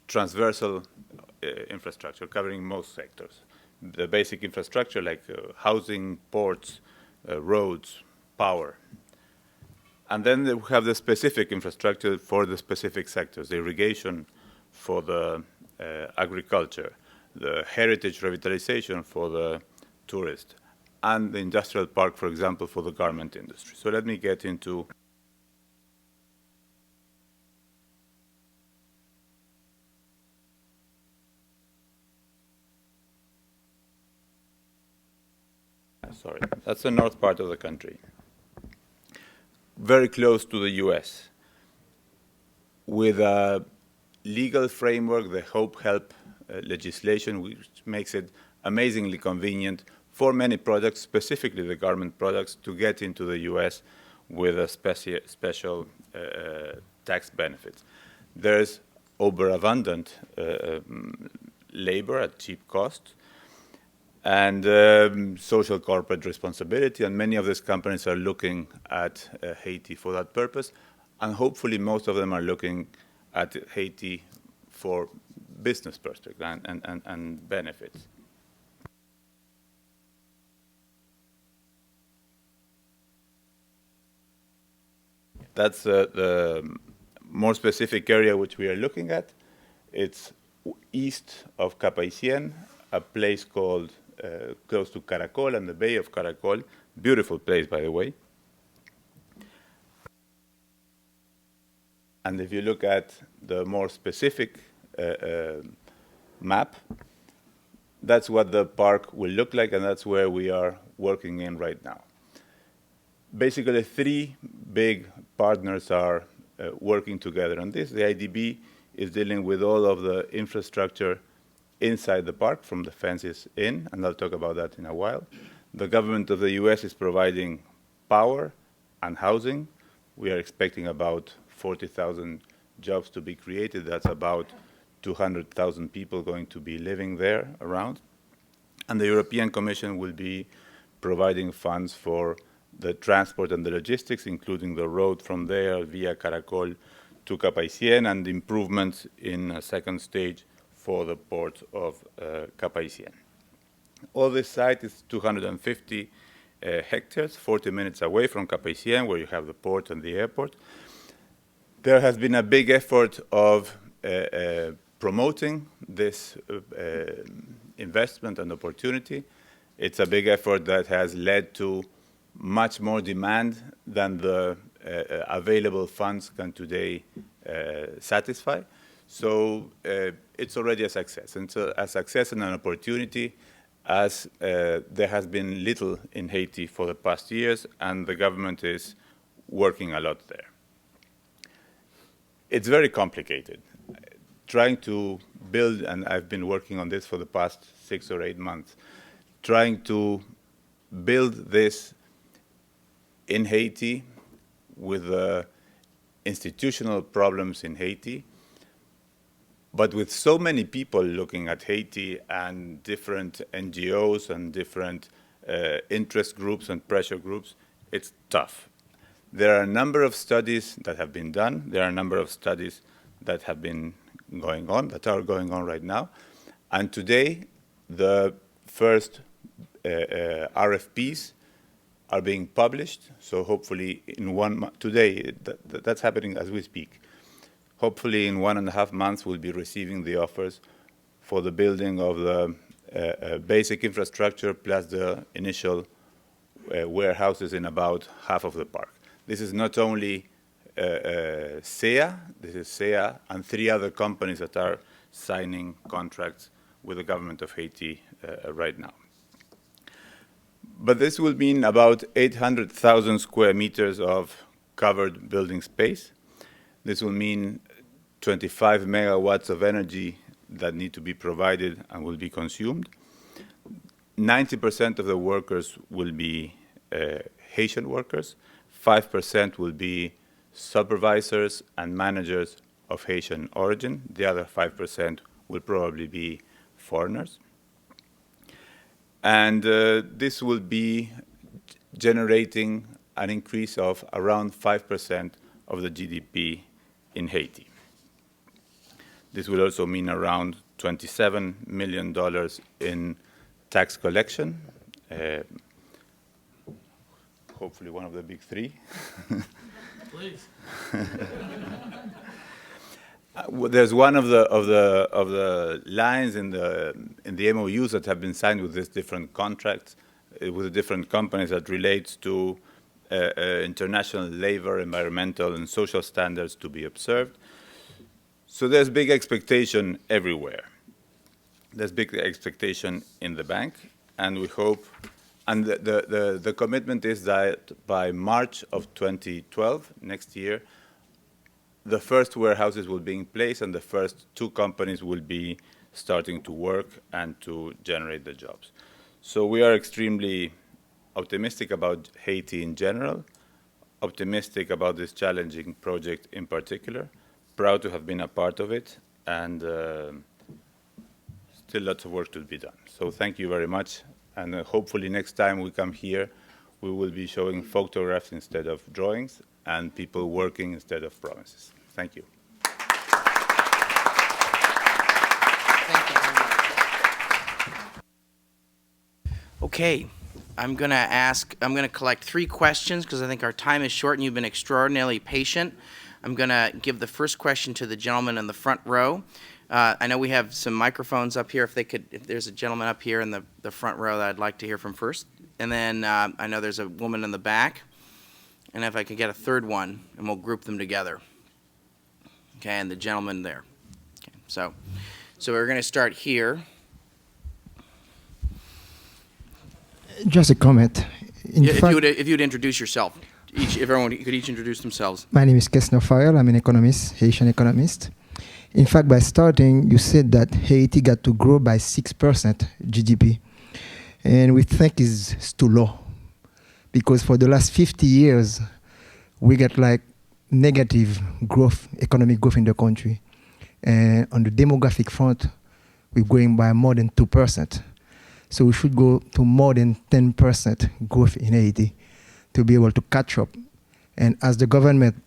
transversal infrastructure covering most sectors. The basic infrastructure like housing, ports, roads, power. And then we have the specific infrastructure for the specific sectors, the irrigation for the agriculture, the heritage revitalization for the tourist, and the industrial park, for example, for the garment industry. So let me get into sorry, that's the north part of the country, very close to the US, with a legal framework, the Hope Help legislation, which makes it amazingly convenient for many products, specifically the garment products, to get into the US with a special tax benefits. There's overabundant labor at cheap cost, and social corporate responsibility, and many of these companies are looking at Haiti for that purpose, and hopefully most of them are looking at Haiti for business perspective and benefits. That's the more specific area which we are looking at. It's east of Cap Haitien, a place called close to Caracol and the Bay of Caracol. Beautiful place, by the way. And if you look at the more specific map, that's what the park will look like, and that's where we are working in right now. Basically, three big partners are working together on this. The IDB is dealing with all of the infrastructure inside the park, from the fences in, and I'll talk about that in a while. The government of the US is providing power and housing. We are expecting about 40,000 jobs to be created. That's about 200,000 people going to be living there around. And the European Commission will be providing funds for the transport and the logistics, including the road from there via Caracol to Cap Haitien, and improvements in a second stage for the port of Cap Haitien. All this site is 250 hectares, 40 minutes away from Cap Haitien, where you have the port and the airport. There has been a big effort of promoting this investment and opportunity. It's a big effort that has led to much more demand than the available funds can today satisfy. So it's already a success. And so a success and an opportunity, as there has been little in Haiti for the past years, and the government is working a lot there. It's very complicated. Trying to build, and I've been working on this for the past 6 or 8 months, trying to build this in Haiti with the institutional problems in Haiti, but with so many people looking at Haiti and different NGOs and different interest groups and pressure groups, it's tough. There are a number of studies that have been done. There are a number of studies that have been going on, that are going on right now. And today, the first RFPs are being published. So hopefully in 1 month, today, that's happening as we speak. Hopefully in 1.5 months, we'll be receiving the offers for the building of the basic infrastructure plus the initial warehouses in about half of the park. This is not only SEA, this is SEA and 3 other companies that are signing contracts with the government of Haiti right now. But this will mean about 800,000 square meters of covered building space. This will mean 25 megawatts of energy that need to be provided and will be consumed. 90% of the workers will be Haitian workers. 5% will be supervisors and managers of Haitian origin. The other 5% will probably be foreigners. And this will be generating an increase of around 5% of the GDP in Haiti. This will also mean around $27 million in tax collection, hopefully one of the big 3. Please. There's one of the lines in the MOUs that have been signed with these different contracts with the different companies that relates to international labor, environmental, and social standards to be observed. So there's big expectation everywhere. There's big expectation in the bank, and we hope, and the commitment is that by March of 2012, next year, the first warehouses will be in place and the first 2 companies will be starting to work and to generate the jobs. So we are extremely optimistic about Haiti in general, optimistic about this challenging project in particular, proud to have been a part of it, and still lots of work to be done. So thank you very much, and hopefully next time we come here, we will be showing photographs instead of drawings and people working instead of promises. Thank you. Thank you very much. Okay, I'm going to collect 3 questions because I think our time is short and you've been extraordinarily patient. I'm going to give the first question to the gentleman in the front row. I know we have some microphones up here. If there's a gentleman up here in the front row that I'd like to hear from first. And then I know there's a woman in the back. And if I could get a third one, and we'll group them together. Okay, and the gentleman there. Okay, so we're going to start here. Just a comment. If you'd introduce yourself. If everyone could each introduce themselves. My name is Kessner Voil. I'm an economist, Haitian economist. In fact, by starting, you said that Haiti got to grow by 6% GDP. And we think it's too low. Because for the last 50 years, we get like negative growth, economic growth in the country. And on the demographic front, we're growing by more than 2%. So we should go to more than 10% growth in Haiti to be able to catch up. And as the government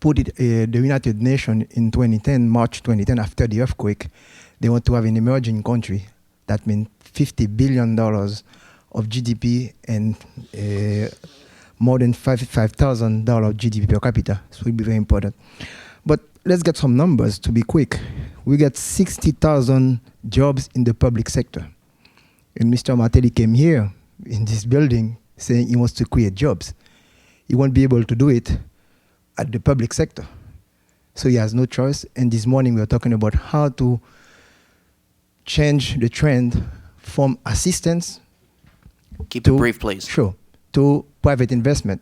put it, the United Nations in 2010, March 2010, after the earthquake, they want to have an emerging country. That means $50 billion of GDP and more than $55,000 GDP per capita. So it will be very important. But let's get some numbers to be quick. We got 60,000 jobs in the public sector. And Mr. Martelly came here in this building saying he wants to create jobs. He won't be able to do it at the public sector. So he has no choice. And this morning we were talking about how to change the trend from assistance. Keep it brief, please. Sure. To private investment.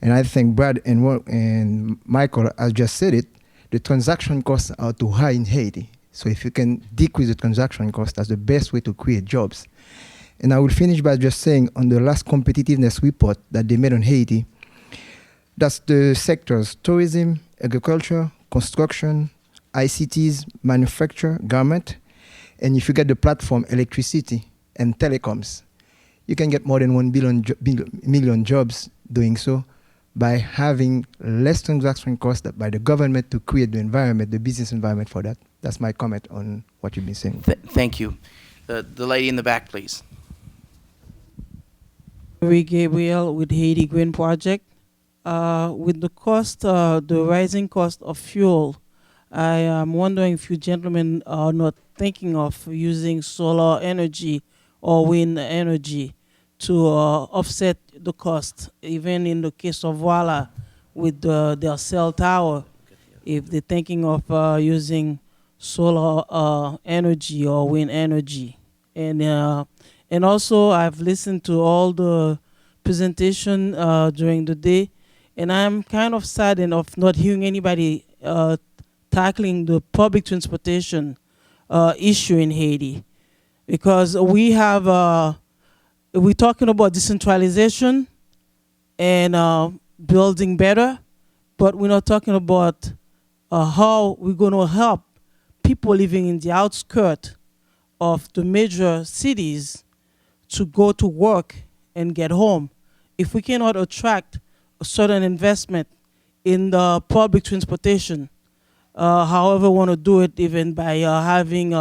And I think Brad and Michael has just said it, the transaction costs are too high in Haiti. So if you can decrease the transaction cost, that's the best way to create jobs. And I will finish by just saying on the last competitiveness report that they made on Haiti, that's the sectors, tourism, agriculture, construction, ICTs, manufacture, garment. And if you get the platform, electricity and telecoms, you can get more than 1 million jobs doing so by having less transaction costs by the government to create the environment, the business environment for that. That's my comment on what you've been saying. Thank you. The lady in the back, please. Gabriel with Haiti Green Project. With the cost, the rising cost of fuel, I am wondering if you gentlemen are not thinking of using solar energy or wind energy to offset the cost, even in the case of Voila with their cell tower, if they're thinking of using solar energy or wind energy. And also I've listened to all the presentation during the day, and I'm kind of saddened of not hearing anybody tackling the public transportation issue in Haiti, because we have we're talking about decentralization and building better, but we're not talking about how we're going to help people living in the outskirts of the major cities to go to work and get home. If we cannot attract a certain investment in the public transportation, however we want to do it, even by having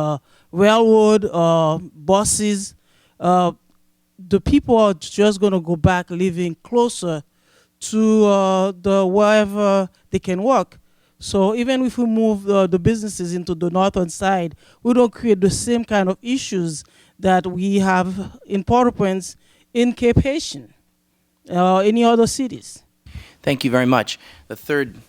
railroad buses, the people are just going to go back living closer to the wherever they can work. So even if we move the businesses into the northern side, we don't create the same kind of issues that we have in Port-au-Prince, in Cape Haitian, any other cities. Thank you very much. The third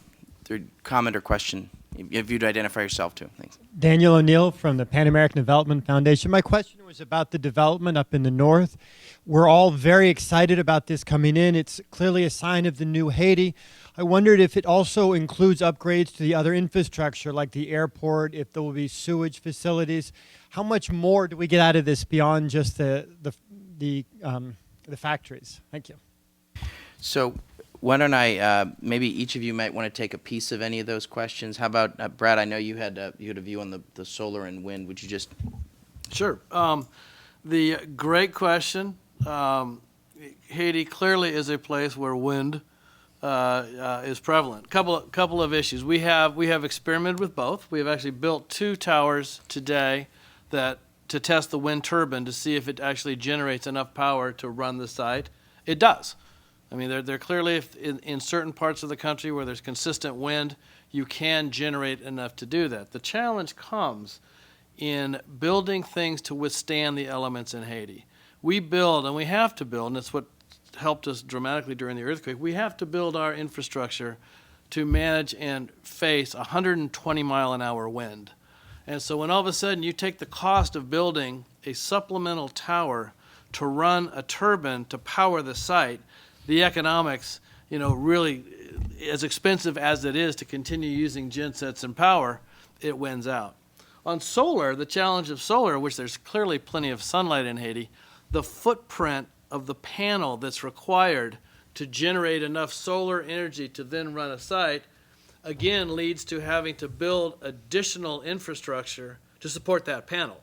comment or question, if you'd identify yourself too. Thanks. Daniel O'Neill from the Pan American Development Foundation. My question was about the development up in the north. We're all very excited about this coming in. It's clearly a sign of the new Haiti. I wondered if it also includes upgrades to the other infrastructure, like the airport, if there will be sewage facilities. How much more do we get out of this beyond just the factories? Thank you. So why don't I, maybe each of you might want to take a piece of any of those questions. How about, Brad, I know you had a view on the solar and wind. Would you just? Sure. The great question. Haiti clearly is a place where wind is prevalent. Couple of issues. We have experimented with both. We have actually built 2 towers today to test the wind turbine to see if it actually generates enough power to run the site. It does. I mean, they're clearly in certain parts of the country where there's consistent wind, you can generate enough to do that. The challenge comes in building things to withstand the elements in Haiti. We build, and we have to build, and it's what helped us dramatically during the earthquake. We have to build our infrastructure to manage and face 120-mile-an-hour wind. And so when all of a sudden you take the cost of building a supplemental tower to run a turbine to power the site, the economics, really, as expensive as it is to continue using gensets and power, it wins out. On solar, the challenge of solar, which there's clearly plenty of sunlight in Haiti, the footprint of the panel that's required to generate enough solar energy to then run a site, again, leads to having to build additional infrastructure to support that panel.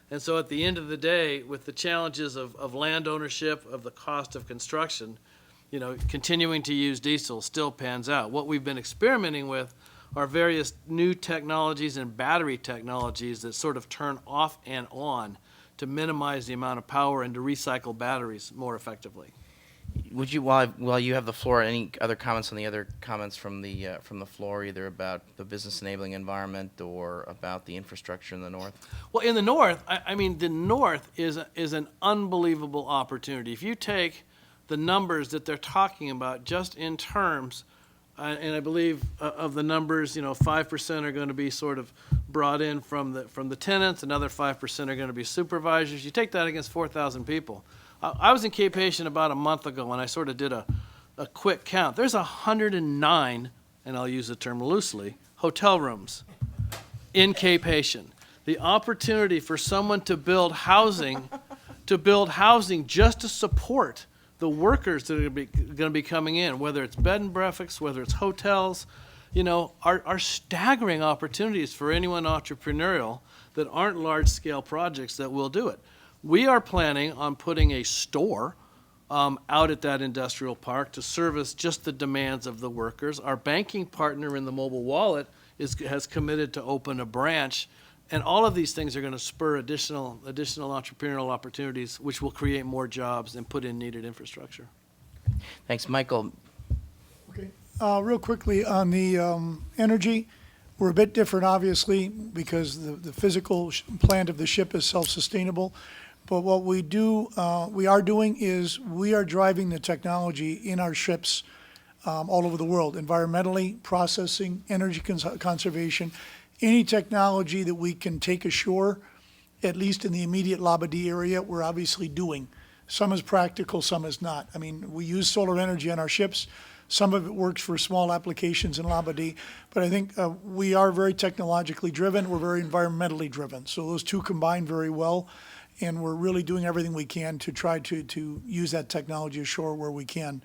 And so at the end of the day, with the challenges of land ownership, of the cost of construction, continuing to use diesel still pans out. What we've been experimenting with are various new technologies and battery technologies that sort of turn off and on to minimize the amount of power and to recycle batteries more effectively. Would you, while you have the floor, any other comments on the other comments from the floor, either about the business enabling environment or about the infrastructure in the north? Well, in the north, I mean, the north is an unbelievable opportunity. If you take the numbers that they're talking about just in terms, and I believe of the numbers, 5% are going to be sort of brought in from the tenants, another 5% are going to be supervisors. You take that against 4,000 people. I was in Cape Haitian about a month ago, and I sort of did a quick count. There's 109, and I'll use the term loosely, hotel rooms in Cape Haitian. The opportunity for someone to build housing just to support the workers that are going to be coming in, whether it's bed and breakfast, whether it's hotels, are staggering opportunities for anyone entrepreneurial that aren't large-scale projects that will do it. We are planning on putting a store out at that industrial park to service just the demands of the workers. Our banking partner in the mobile wallet has committed to open a branch, and all of these things are going to spur additional entrepreneurial opportunities, which will create more jobs and put in needed infrastructure. Thanks, Michael. Okay. Real quickly on the energy, we're a bit different, obviously, because the physical plant of the ship is self-sustainable. But what we are doing is we are driving the technology in our ships all over the world, environmentally, processing, energy conservation, any technology that we can take ashore, at least in the immediate Labadee area, we're obviously doing. Some is practical, some is not. I mean, we use solar energy on our ships. Some of it works for small applications in Labadee, but I think we are very technologically driven. We're very environmentally driven. So those two combine very well, and we're really doing everything we can to try to use that technology ashore where we can.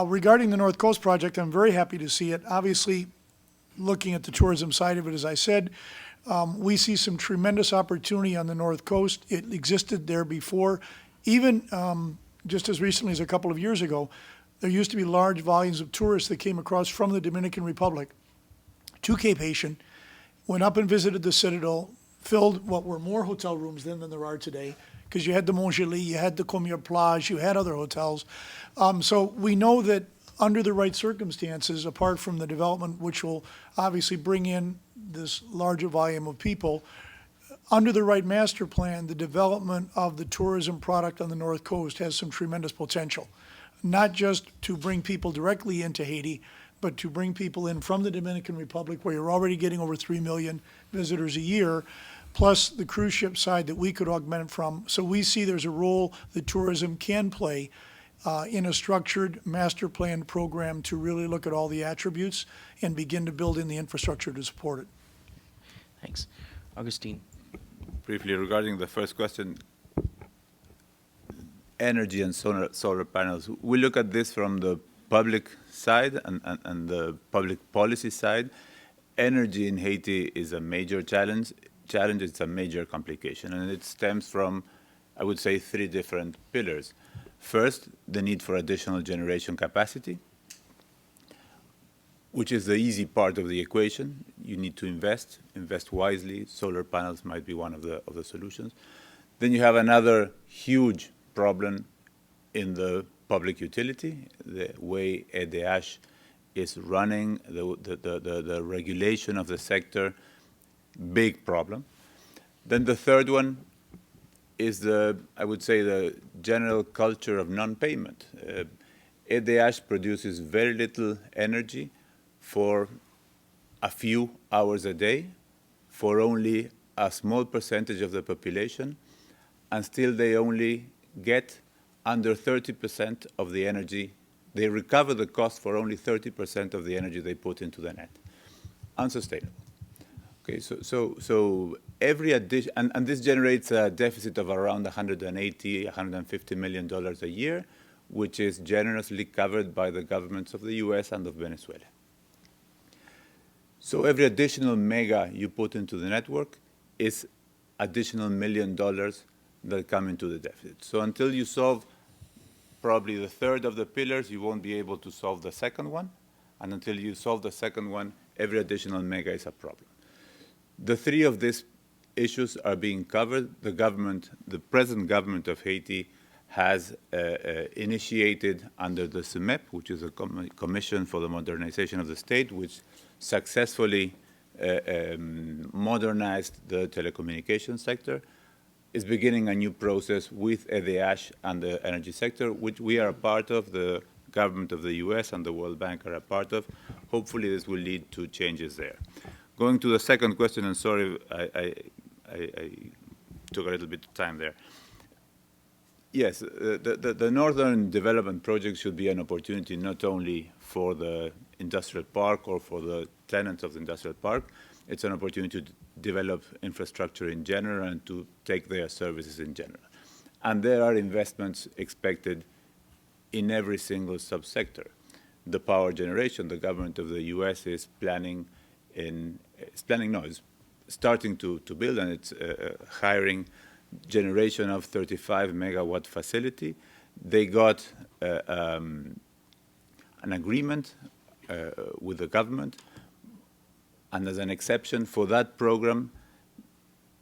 Regarding the North Coast project, I'm very happy to see it. Obviously, looking at the tourism side of it, as I said, we see some tremendous opportunity on the North Coast. It existed there before. Even just as recently as a couple of years ago, there used to be large volumes of tourists that came across from the Dominican Republic to Cape Haitian, went up and visited the Citadel, filled what were more hotel rooms then than there are today, because you had the Montjoli, you had the Comier Plage, you had other hotels. So we know that under the right circumstances, apart from the development, which will obviously bring in this larger volume of people, under the right master plan, the development of the tourism product on the North Coast has some tremendous potential. Not just to bring people directly into Haiti, but to bring people in from the Dominican Republic, where you're already getting over 3 million visitors a year, plus the cruise ship side that we could augment from. So we see there's a role that tourism can play in a structured master plan program to really look at all the attributes and begin to build in the infrastructure to support it. Thanks. Agustin. Briefly regarding the first question, energy and solar panels. We look at this from the public side and the public policy side. Energy in Haiti is a major challenge. It's a major complication, and it stems from, I would say, 3 different pillars. First, the need for additional generation capacity, which is the easy part of the equation. You need to invest wisely. Solar panels might be one of the solutions. Then you have another huge problem in the public utility, the way EDH is running, the regulation of the sector, big problem. Then the third one is I would say, the general culture of non-payment. EDH produces very little energy for a few hours a day, for only a small percentage of the population, and still they only get under 30% of the energy. They recover the cost for only 30% of the energy they put into the net. Unsustainable. Okay, so every addition, and this generates a deficit of around $150 million a year, which is generously covered by the governments of the US and of Venezuela. So every additional mega you put into the network is additional $1 million that come into the deficit. So until you solve probably the third of the pillars, you won't be able to solve the second one. And until you solve the second one, every additional mega is a problem. The 3 of these issues are being covered. The present government of Haiti has initiated under the CEMEP, which is a Commission for the Modernization of the State, which successfully modernized the telecommunications sector, is beginning a new process with EDH and the energy sector, which we are a part of, the government of the US and the World Bank are a part of. Hopefully this will lead to changes there. Going to the second question, and sorry, I took a little bit of time there. Yes, the Northern Development Project should be an opportunity not only for the industrial park or for the tenants of the industrial park. It's an opportunity to develop infrastructure in general and to take their services in general. And there are investments expected in every single subsector. The power generation, the government of the US is starting to build, and it's hiring generation of 35 megawatt facility. They got an agreement with the government, and as an exception for that program,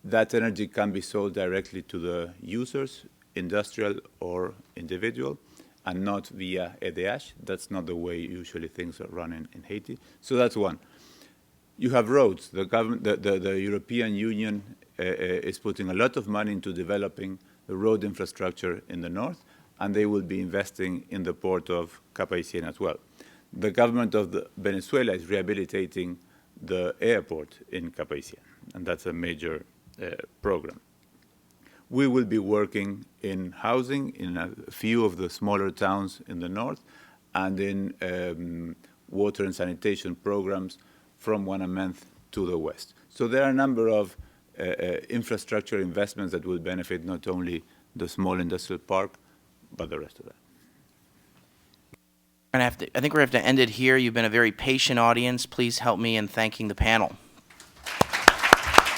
that energy can be sold directly to the users, industrial or individual, and not via EDH. That's not the way usually things are run in Haiti. So that's one. You have roads. The European Union is putting a lot of money into developing the road infrastructure in the north, and they will be investing in the port of Cap Haitien as well. The government of Venezuela is rehabilitating the airport in Cap Haitien, and that's a major program. We will be working in housing in a few of the smaller towns in the north and in water and sanitation programs from Wanamouth to the west. So there are a number of infrastructure investments that will benefit not only the small industrial park, but the rest of that. I think we're going to have to end it here. You've been a very patient audience. Please help me in thanking the panel.